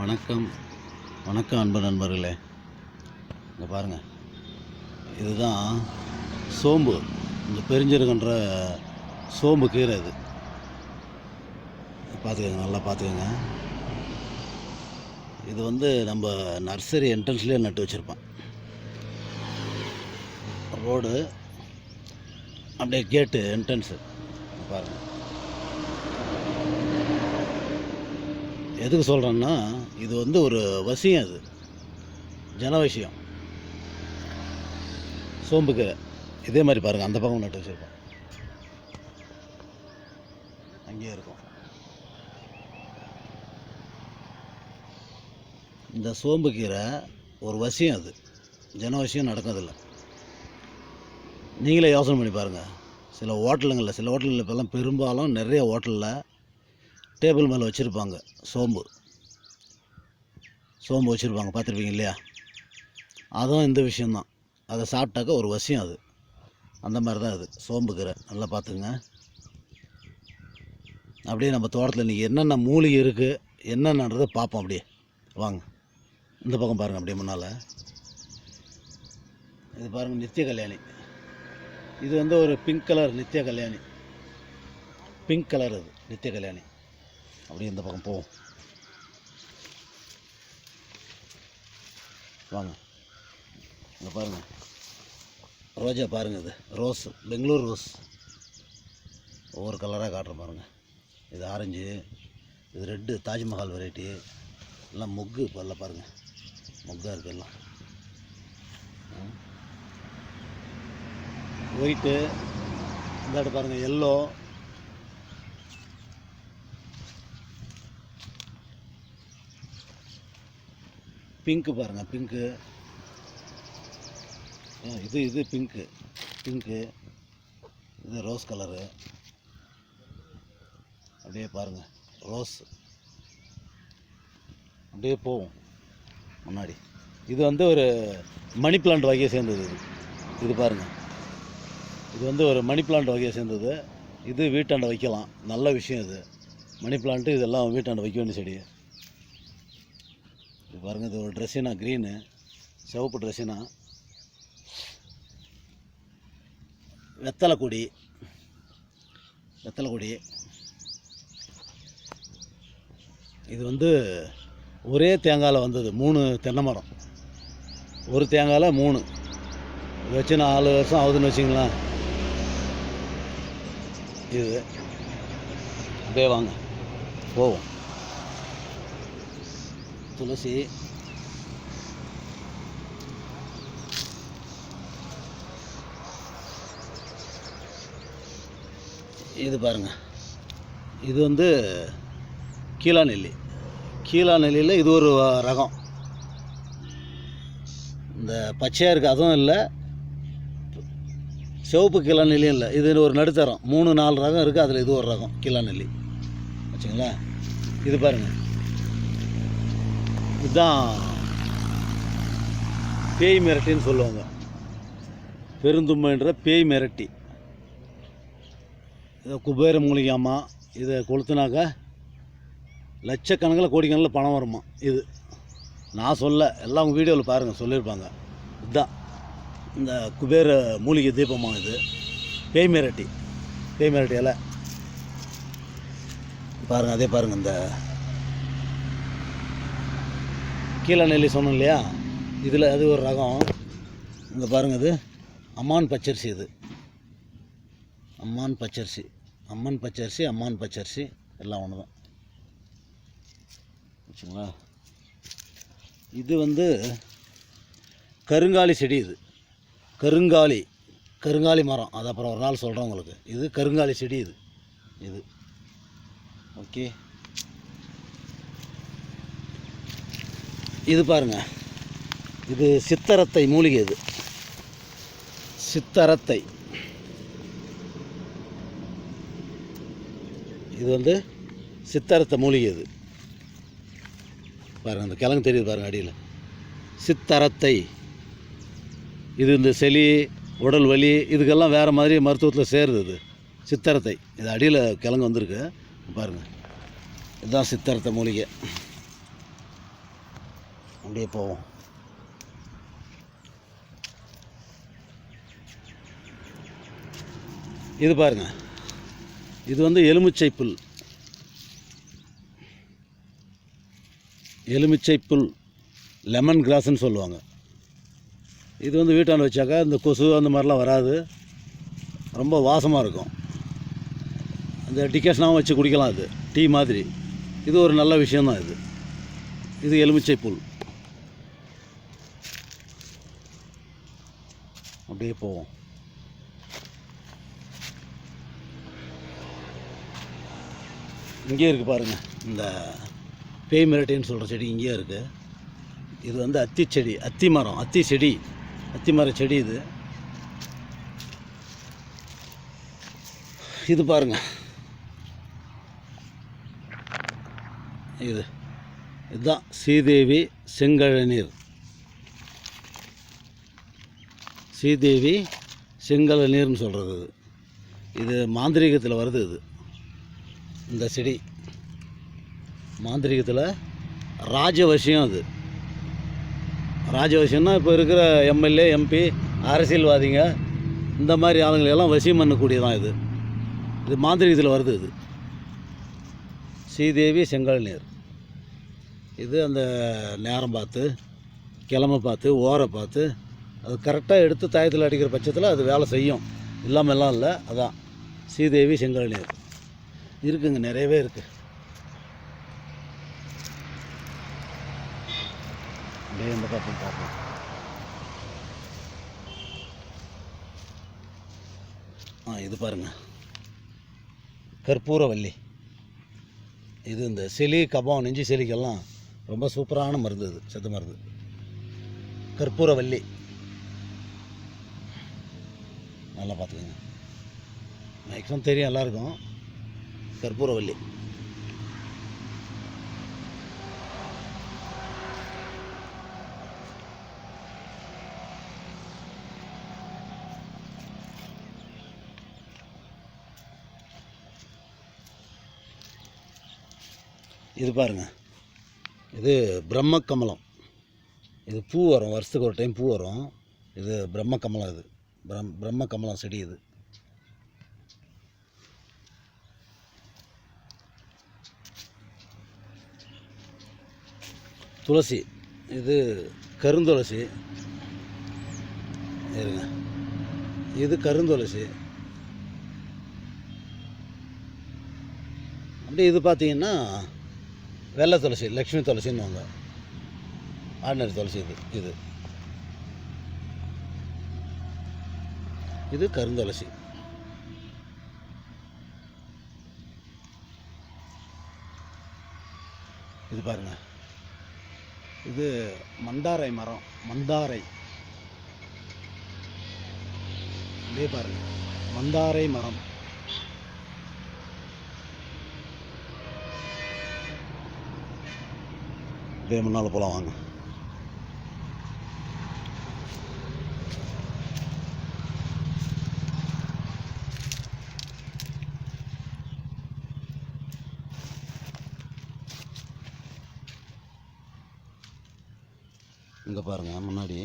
வணக்கம் வணக்கம் அன்பு நண்பர்களே. இங்கே பாருங்கள், இதுதான் சோம்பு. இந்த பெருஞ்சீரகன்ற சோம்பு கீரை. இது பார்த்துக்கோங்க, நல்லா பார்த்துக்கோங்க. இது நம்ம நர்சரி என்ட்ரன்ஸ்லேயே நட்டு வச்சுருப்போம். ரோடு அப்படியே கேட்டு என்ட்ரன்ஸு பாருங்கள். எதுக்கு சொல்கிறேன்னா, இது ஒரு வசியம், அது ஜனவசியம். சோம்புக்கு இதே மாதிரி பாருங்கள், அந்த பக்கம் நட்டு வச்சுருக்கோம், அங்கேயே இருக்கும். இந்த சோம்பு கீரை ஒரு வசியம், அது ஜனவசியம் நடக்கிறதில்ல. நீங்களே யோசனை பண்ணி பாருங்கள். சில ஹோட்டலுங்களில் இப்போல்லாம் பெரும்பாலும் நிறைய ஹோட்டலில் டேபிள் மேலே வச்சுருப்பாங்க சோம்பு வச்சுருப்பாங்க, பார்த்துருப்பீங்க இல்லையா? அதுவும் இந்த விஷயந்தான். அதை சாப்பிட்டாக்க ஒரு வசியம், அது அந்த மாதிரி தான் அது சோம்புக்கீரை. நல்லா பார்த்துங்க. அப்படியே நம்ம தோட்டத்தில் இன்றைக்கி என்னென்ன மூலிகை இருக்குது என்னென்னன்றதை பார்ப்போம். அப்படியே வாங்க, இந்த பக்கம் பாருங்கள். அப்படியே முன்னால் இது பாருங்கள், நித்திய கல்யாணி. இது ஒரு பிங்க் கலர் நித்திய கல்யாணி. பிங்க் கலர் அது நித்திய கல்யாணி. அப்படியே இந்த பக்கம் போவோம், வாங்க. இங்கே பாருங்கள், ரோஜா பாருங்கள். இது ரோஸ், பெங்களூர் ரோஸ். ஒவ்வொரு கலராக காட்டுறேன் பாருங்கள். இது ஆரஞ்சு, இது ரெட்டு, தாஜ்மஹால் வெரைட்டி. எல்லாம் மொக்கு பல்ல பாருங்கள், மொக்காக இருக்குது எல்லாம். ஒயிட்டு, இந்த பாருங்கள் எல்லோ, பிங்க்கு பாருங்கள், பிங்க்கு. இது பிங்க்கு. இது ரோஸ் கலரு. அப்படியே பாருங்கள், ரோஸ். அப்படியே போவோம் முன்னாடி. இது ஒரு மணி பிளான்ட் வகையை சேர்ந்தது. இது பாருங்கள், இது ஒரு மணி பிளான்ட் வகையை சேர்ந்தது. இது வீட்டாண்ட வைக்கலாம், நல்ல விஷயம். இது மணி பிளான்ட்டு இதெல்லாம் வீட்டாண்ட வைக்க வேண்டிய செடி. இது பாருங்கள், இது ஒரு ட்ரெஸ்ஸினா, க்ரீனு, சிவப்பு ட்ரெஸ்ஸினா. வெத்தலை கொடி. இது ஒரே தேங்காயில் வந்தது. 3 தென்னை மரம், ஒரு தேங்காயில் 3 வச்சு 4 வருஷம் ஆகுதுன்னு வச்சிங்களேன். இது அப்படியே வாங்க போவோம். துளசி, இது பாருங்கள். இது கீழா நெல்லியில் இது ஒரு ரகம். இந்த பச்சையாக இருக்குது அதுவும் இல்லை, சிவப்பு கீழா நெல்லியும் இல்லை. இது ஒரு நடுத்தரம். 3-4 ரகம் இருக்குது, அதில் இது ஒரு ரகம் கீழா நெல்லி வச்சுங்களா. இது பாருங்கள், இதுதான் பேய் மிரட்டின்னு சொல்லுவாங்க. பெருந்தும்பைன்ற பேய் மிரட்டி. இதை குபேர மூலிகையாமா. இதை கொளுத்துனாக்கா லட்சக்கணக்கில் கோடிக்கணக்கில் பணம் வருமா. இது நான் சொல்ல, எல்லாம் உங்கள் வீடியோவில் பாருங்கள், சொல்லியிருப்பாங்க. இதுதான் இந்த குபேர மூலிகை தீபமா. இது பேய் மிரட்டி இலை பாருங்கள். அதே பாருங்கள், இந்த கீழா நெல்லி சொன்னோம் இல்லையா, இதில் அது ஒரு ரகம். இங்கே பாருங்கள், இது அம்மான் பச்சரிசி. இது அம்மான் பச்சரிசி எல்லாம் ஒன்று தான் வச்சுங்களா. இது கருங்காலி செடி. இது கருங்காலி மரம். அது அப்புறம் ஒரு நாள் சொல்கிறேன் உங்களுக்கு. இது கருங்காலி செடி. இது ஓகே. இது பாருங்கள், இது சித்தரத்தை மூலிகை. இது சித்தரத்தை. இது சித்தரத்தை மூலிகை. இது பாருங்கள், அந்த கிழங்கு தெரியுது பாருங்கள் அடியில். சித்தரத்தை. இது இந்த சளி, உடல் வலி, இதுக்கெல்லாம் வேறு மாதிரி மருத்துவத்தில் சேருது. இது சித்தரத்தை. இது அடியில் கிழங்கு வந்திருக்கு பாருங்கள். இதுதான் சித்தரத்தை மூலிகை. அப்படியே போவோம். இது பாருங்கள், இது வந்து எலுமிச்சை புல். எலுமிச்சை புல் லெமன் கிராஸ்ன்னு சொல்லுவாங்க. இது வந்து வீட்டாண்ட வச்சாக்கா இந்த கொசு அந்த மாதிரிலாம் வராது, ரொம்ப வாசமாக இருக்கும். அந்த டிகேஷனாகவும் வச்சு குடிக்கலாம், அது டீ மாதிரி. இது ஒரு நல்ல விஷயந்தான். இது எலுமிச்சை புல். அப்படியே போவோம். இங்கே இருக்குது பாருங்கள், இந்த பேய் மிரட்டின்னு சொல்கிற செடி இங்கேயே இருக்குது. இது வந்து அத்தி செடி, அத்தி மரம், அத்தி செடி, அத்தி மர செடி. இது பாருங்கள், இதுதான் ஸ்ரீதேவி செங்கழநீர். ஸ்ரீதேவி செங்கழநீர்னு சொல்கிறது இது மாந்திரீகத்தில் வருது. இந்த செடி மாந்திரீகத்தில் ராஜவசியம். அது ராஜவசியம்னா இப்போ இருக்கிற எம்எல்ஏ, எம்பி, அரசியல்வாதிங்க இந்த மாதிரி ஆளுங்களெல்லாம் வசியம் பண்ணக்கூடியதான். இது மாந்திரீகத்தில் வருது. ஸ்ரீதேவி செங்கழநீர். இது அந்த நேரம் பார்த்து, கிழமை பார்த்து, ஓரை பார்த்து அது கரெக்டாக எடுத்து தாயத்தில் அடிக்கிற பட்சத்தில் அது வேலை செய்யும். இல்லாமல்லாம் இல்லை. அதான் ஸ்ரீதேவி செங்கழநீர். இருக்குங்க, நிறையவே இருக்குது. அப்படியே இந்த பக்கம் பார்ப்போம். இது பாருங்கள், கற்பூரவல்லி. இது இந்த செலி, கபம், நெஞ்சு செலிக்கெல்லாம் ரொம்ப சூப்பரான மருந்து. இது செத்து மருந்து. கற்பூரவல்லி நல்லா பார்த்துக்கோங்க. மேக்ஸிமம் தெரியும் எல்லாருக்கும். கற்பூரவல்லி. இது பாருங்கள், இது பிரம்மக்கமலம். இது பூ வரும், வருஷத்துக்கு ஒரு டைம் பூ வரும். இது பிரம்மக்கமலம். இது பிரம்மக்கமலம் செடி. இது துளசி. இது கருந்துளசி. இருங்க, இது கருந்துளசி. அப்படி இது பார்த்தீங்கன்னா வெள்ளை துளசி, லக்ஷ்மி துளசின்னுவாங்க. ஆர்டினரி துளசி. இது கருந்துளசி. இது பாருங்கள், இது மந்தாரை மரம். மந்தாரை இதே பாருங்கள், மந்தாரை மரம். இதே முன்னால் போகலாம் வாங்க. இங்கே பாருங்கள், முன்னாடி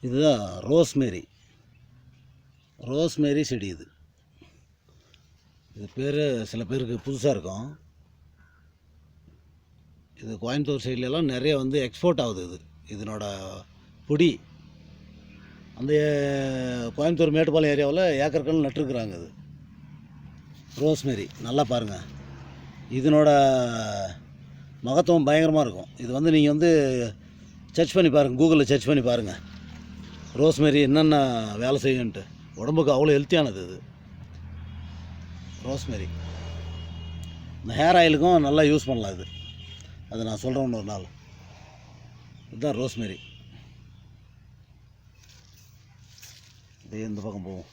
இதுதான் ரோஸ்மேரி. ரோஸ்மேரி செடி. இது பேர் சில பேருக்கு புதுசாக இருக்கும். இது கோயம்புத்தூர் சைட்லலாம் நிறைய வந்து எக்ஸ்போர்ட் ஆகுது. இதனோட பொடி அந்த கோயம்புத்தூர் மேட்டுப்பாளையம் ஏரியாவில் ஏக்கர்கள் நட்டுருக்குறாங்க. இது ரோஸ்மேரி. நல்லா பாருங்கள், இதனோட மகத்துவம் பயங்கரமாக இருக்கும். இது வந்து நீங்கள் வந்து சர்ச் பண்ணி பாருங்கள், கூகுளில் சர்ச் பண்ணி பாருங்கள், ரோஸ்மேரி என்னென்ன வேலை செய்யுன்ட்டு. உடம்புக்கு அவ்வளோ ஹெல்த்தியானது இது ரோஸ்மேரி. இந்த ஹேர் ஆயிலுக்கும் நல்லா யூஸ் பண்ணலாம். அது நான் சொல்கிறேன் இன்னொரு நாள். இதுதான் ரோஸ்மேரி. இதே இந்த பக்கம் போவோம்.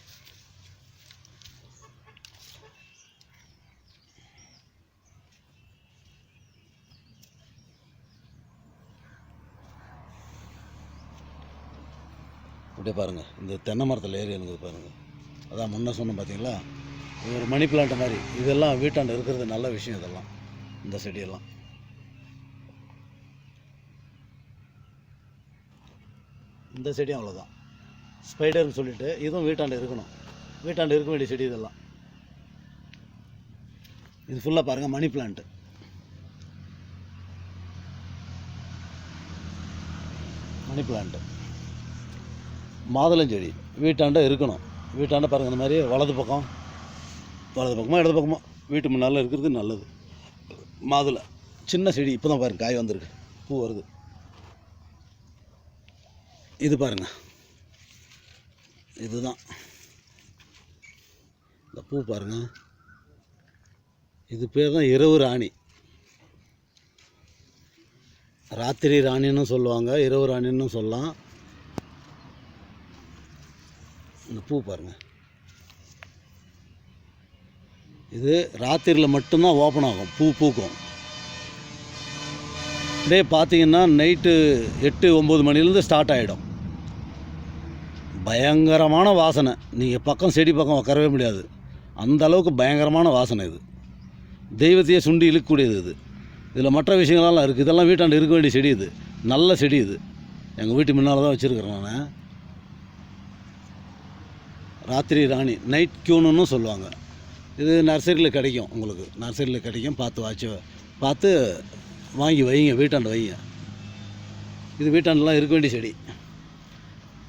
அப்படியே பாருங்கள், இந்த தென்னை மரத்தில் ஏறி இருக்குது பாருங்கள். அதான் முன்ன சொன்னோம் பார்த்தீங்களா, இது ஒரு மணி பிளான்ட் மாதிரி. இதெல்லாம் வீட்டாண்ட இருக்கிறது நல்ல விஷயம். இதெல்லாம் இந்த செடியெல்லாம் இந்த செடியும் அவ்வளோதான். ஸ்பைடர்னு சொல்லிட்டு இதுவும் வீட்டாண்டு இருக்கணும். வீட்டாண்டு இருக்க வேண்டிய செடி இதெல்லாம். இது ஃபுல்லாக பாருங்கள் மணி பிளான்ட்டு. மணி பிளான்ட்டு மாதுளஞ்செடி வீட்டாண்ட இருக்கணும். வீட்டாண்ட பாருங்கள் இந்த மாதிரி வலது பக்கமாக இடது பக்கமாக வீட்டு முன்னால் இருக்கிறது நல்லது. மாதுளை சின்ன செடி இப்போ தான் பாருங்கள் காய் வந்திருக்கு, பூ வருது. இது பாருங்கள், இதுதான் இந்த பூ பாருங்கள். இது பேர் தான் இரவு ராணி. ராத்திரி ராணின்னு சொல்லுவாங்க, இரவு ராணின்னு சொல்லலாம். இந்த பூ பாருங்கள், இது ராத்திரியில் மட்டும்தான் ஓப்பன் ஆகும், பூ பூக்கும். அப்படியே பார்த்தீங்கன்னா நைட்டு 8-9 மணிலேருந்து ஸ்டார்ட் ஆகிடும். பயங்கரமான வாசனை. நீங்கள் பக்கம் செடி பக்கம் உட்காரவே முடியாது, அந்த அளவுக்கு பயங்கரமான வாசனை. இது தெய்வத்தையே சுண்டி இழுக்கக்கூடியது. இது இதில் மற்ற விஷயங்களெல்லாம் இருக்குது. இதெல்லாம் வீட்டாண்டு இருக்க வேண்டிய செடி. இது நல்ல செடி. இது எங்கள் வீட்டு முன்னால் தான் வச்சுருக்கிறேன் நான். ராத்திரி ராணி, நைட் கியூனுன்னு சொல்லுவாங்க. இது நர்சரியில் கிடைக்கும், உங்களுக்கு நர்சரியில் கிடைக்கும். பார்த்து வாங்கி வைங்க, வீட்டாண்டு வைங்க. இது வீட்டாண்டெலாம் இருக்க வேண்டிய செடி.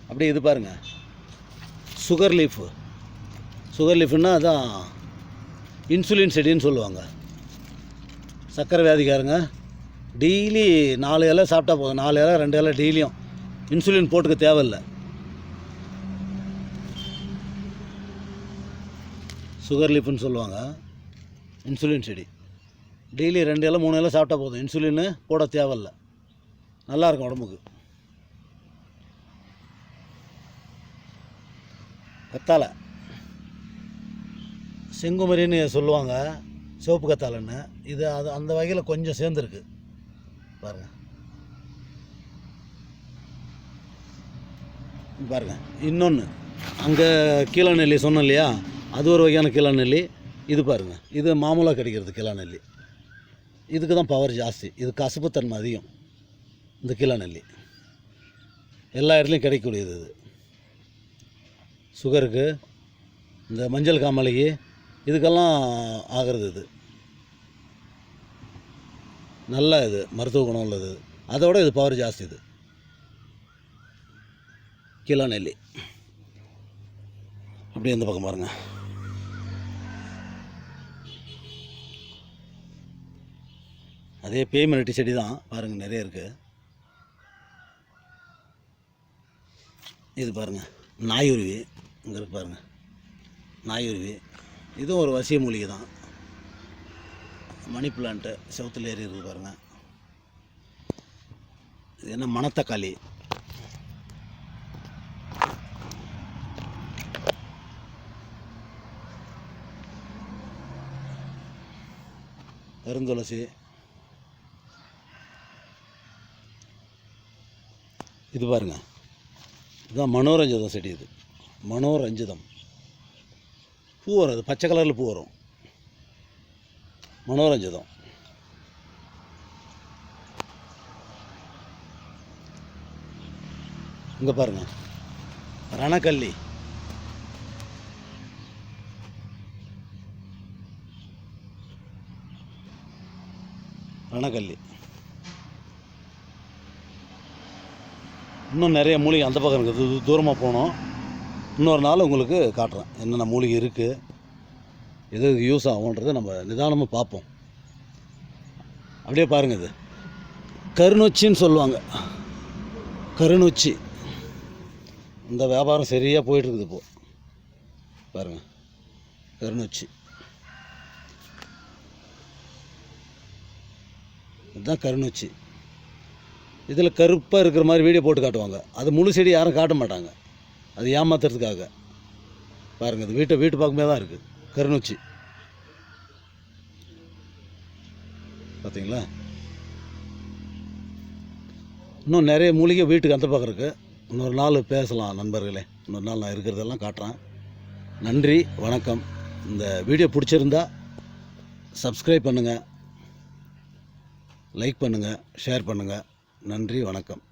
அப்படியே இது பாருங்கள், சுகர் லீஃப்னா அதான் இன்சுலின் செடின்னு சொல்லுவாங்க. சர்க்கரை வியாதிக்காரங்க டெய்லி 4 இலை சாப்பிட்டா போதும். 4 இலை 2 இலை டெய்லியும். இன்சுலின் போட்டுக்க தேவையில்லை. சுகர் லீஃப்னு சொல்லுவாங்க, இன்சுலின் செடி. டெய்லி 2 இலை 3 இலை சாப்பிட்டா போதும், இன்சுலின்னு போட தேவையில்லை. நல்லாயிருக்கும் உடம்புக்கு. கத்தாழை, செங்குமரின்னு சொல்லுவாங்க, சிவப்பு கத்தாழைன்னு. இது அந்த வகையில் கொஞ்சம் சேர்ந்துருக்கு பாருங்கள். பாருங்கள், இன்னொன்று அங்கே கீழநெல்லி சொன்னோம் இல்லையா, அது ஒரு வகையான கீழநெல்லி. இது பாருங்கள், இது மாமூலாக கிடைக்கிறது கீழநெல்லி. இதுக்கு தான் பவர் ஜாஸ்தி, இது கசப்புத்தன்மை அதிகம். இந்த கீழநெல்லி எல்லா இடத்துலையும் கிடைக்கக்கூடியது. இது சுகருக்கு, இந்த மஞ்சள் காமாலைக்கு, இதுக்கெல்லாம் ஆகிறது. இது நல்ல இது மருத்துவ குணம் உள்ளது. அதோட இது பவர் ஜாஸ்தி. இது கீழநெல்லி. அப்படியே இந்த பக்கம் பாருங்கள், அதே பேய்மரட்டி செடி தான் பாருங்கள், நிறைய இருக்குது. இது பாருங்கள் நாயுருவி, இங்கே இருக்கு பாருங்கள் நாயுருவி. இதுவும் ஒரு வசிய மூலிகை தான். மணி பிளான்ட்டு செவுத்தில் ஏறி இருக்குது பாருங்கள். இது என்ன மணத்தக்காளி. கருந்துளசி. இது பாருங்கள், இதுதான் மனோரஞ்சிதம் செடி. இது மனோரஞ்சிதம் பூ வரும், அது பச்சை கலரில் பூ வரும். மனோரஞ்சிதம். இங்கே பாருங்கள் ரணக்கல்லி. ரணக்கல்லி. இன்னும் நிறைய மூலிகை அந்த பக்கம் இருக்குது, தூரமாக போனோம். இன்னொரு நாள் உங்களுக்கு காட்டுறேன் என்னென்ன மூலிகை இருக்குது, எது யூஸ் ஆகுன்றதை நம்ம நிதானமாக பார்ப்போம். அப்படியே பாருங்கள், இது கருநொச்சின்னு சொல்லுவாங்க. கருநொச்சி இந்த வியாபாரம் சரியாக போயிட்டுருக்குது இப்போது. பாருங்கள் கருநொச்சி, இதுதான் கருநொச்சி. இதில் கருப்பாக இருக்கிற மாதிரி வீடியோ போட்டு காட்டுவாங்க, அது முழு செடி யாரும் காட்ட மாட்டாங்க, அது ஏமாத்துறதுக்காக. பாருங்கள், இது வீட்டு பக்கமே தான் இருக்குது கருநொச்சி. பார்த்தீங்களா? இன்னும் நிறைய மூலிகை வீட்டுக்கு அந்த பக்கம் இருக்குது. இன்னொரு நாள் பேசலாம் நண்பர்களே. இன்னொரு நாள் நான் இருக்கிறதெல்லாம் காட்டுறேன். நன்றி, வணக்கம். இந்த வீடியோ பிடிச்சிருந்தா சப்ஸ்கிரைப் பண்ணுங்கள், லைக் பண்ணுங்கள், ஷேர் பண்ணுங்கள். நன்றி, வணக்கம்.